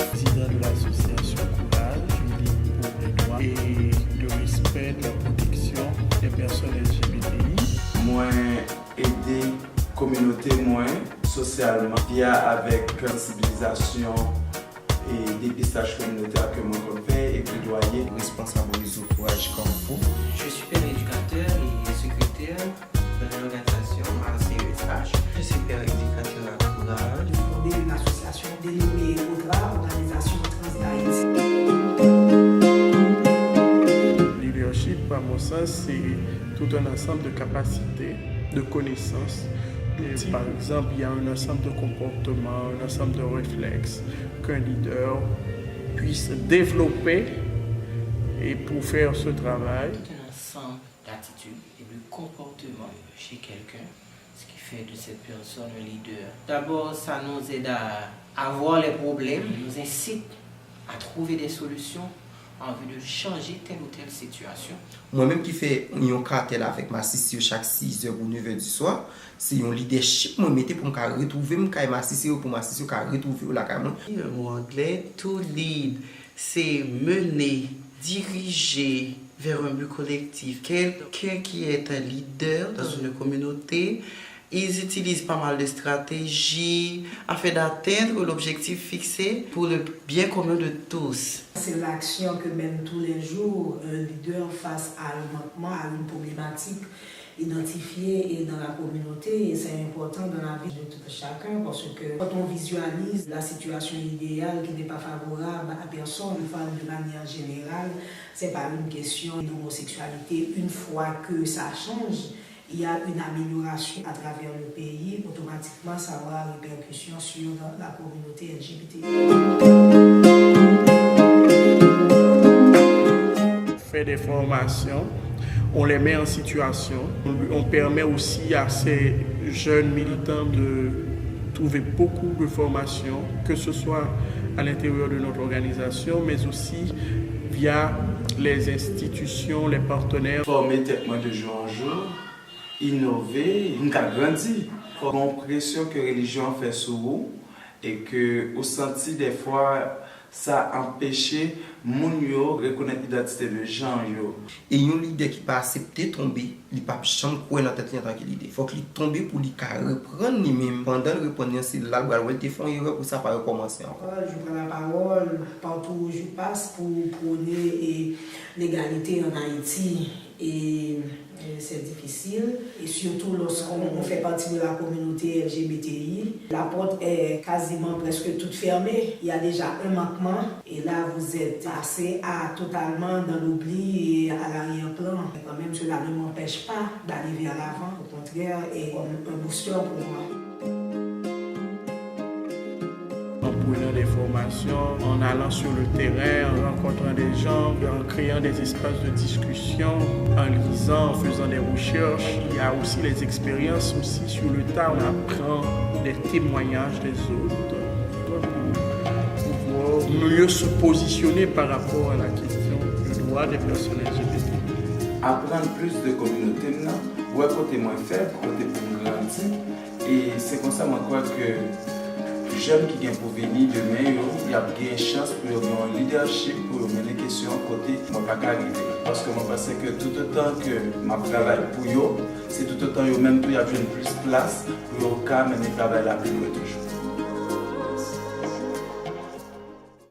Président de l'association Courage, je lis pour les droits et le respect de la protection des personnes LGBTI. Moi, aider communauté moins socialement via avec sensibilisation et dépistage communautaire que moi fais et plaidoyer. Responsable du réseau Courage comme vous. Je suis père éducateur et secrétaire de l'organisation ACESH. Je suis père éducateur à Courage. Fondé une association dénommée ODRA, Organisation Trans d'Haïti. Leadership, à mon sens, c'est tout un ensemble de capacités, de connaissances. Et par exemple, il y a un ensemble de comportements, un ensemble de réflexes qu'un leader puisse développer et pour faire ce travail. C'est un ensemble d'attitudes et de comportements chez quelqu'un, ce qui fait de cette personne un leader. D'abord, ça nous aide à voir les problèmes, nous incite à trouver des solutions en vue de changer telle ou telle situation. Moi-même qui fais un cartel avec ma sissi chaque 6h ou 9h du soir, c'est un leadership que je mets pour me retrouver ma sissi ou pour ma sissi retrouver la caméra. Le mot anglais, to lead, c'est mener, diriger vers un but collectif. Quelqu'un qui est un leader dans une communauté, ils utilisent pas mal de stratégies afin d'atteindre l'objectif fixé pour le bien commun de tous. C'est l'action que mène tous les jours un leader face à un manquement, à une problématique identifiée dans la communauté. Et c'est important dans la vie de tout chacun parce que quand on visualise la situation idéale qui n'est pas favorable à personne, de manière générale, c'est pas une question d'homosexualité. Une fois que ça change, il y a une amélioration à travers le pays, automatiquement ça aura une répercussion sur la communauté LGBT. On fait des formations, on les met en situation, on permet aussi à ces jeunes militants de trouver beaucoup de formations, que ce soit à l'intérieur de notre organisation, mais aussi via les institutions, les partenaires. Former tellement de jour en jour, innover, nous avons grandi. Il faut avoir l'impression que la religion fait sur vous et que vous sentez des fois ça empêcher moun yo reconnaître l'identité de gens yo. Et un leader qui pas accepter tomber, il pas jamais quoi dans tête en tant que leader. Faut qu'il tombe pour lui reprendre lui-même pendant le reprendre c'est là où il te font erreur pour ça pas recommencer encore. Je prends la parole partout où je passe pour prôner l'égalité en Haïti et c'est difficile et surtout lorsqu'on fait partie de la communauté LGBTI. La porte est quasiment presque toute fermée. Il y a déjà un manquement et là vous êtes passé à totalement dans l'oubli et à l'arrière-plan. Quand même cela ne m'empêche pas d'aller vers l'avant. Au contraire, et comme un booster pour moi. En prenant des formations, en allant sur le terrain, en rencontrant des gens, en créant des espaces de discussion, en lisant, en faisant des recherches. Il y a aussi les expériences aussi sur le tas, on apprend des témoignages des autres pour pouvoir mieux se positionner par rapport à la question du droit des personnes LGBT. Apprendre plus de communauté maintenant, ouais côté moins faible, côté pour grandir. Et c'est comme ça moi crois que jeunes qui viennent pour venir demain, il y a une chance pour avoir un leadership pour mener les questions côté moi pas arriver. Parce que moi pense que tout autant que je travaille pour eux, c'est tout autant eux même tout y a une plus place pour eux mener le travail là plus toujours.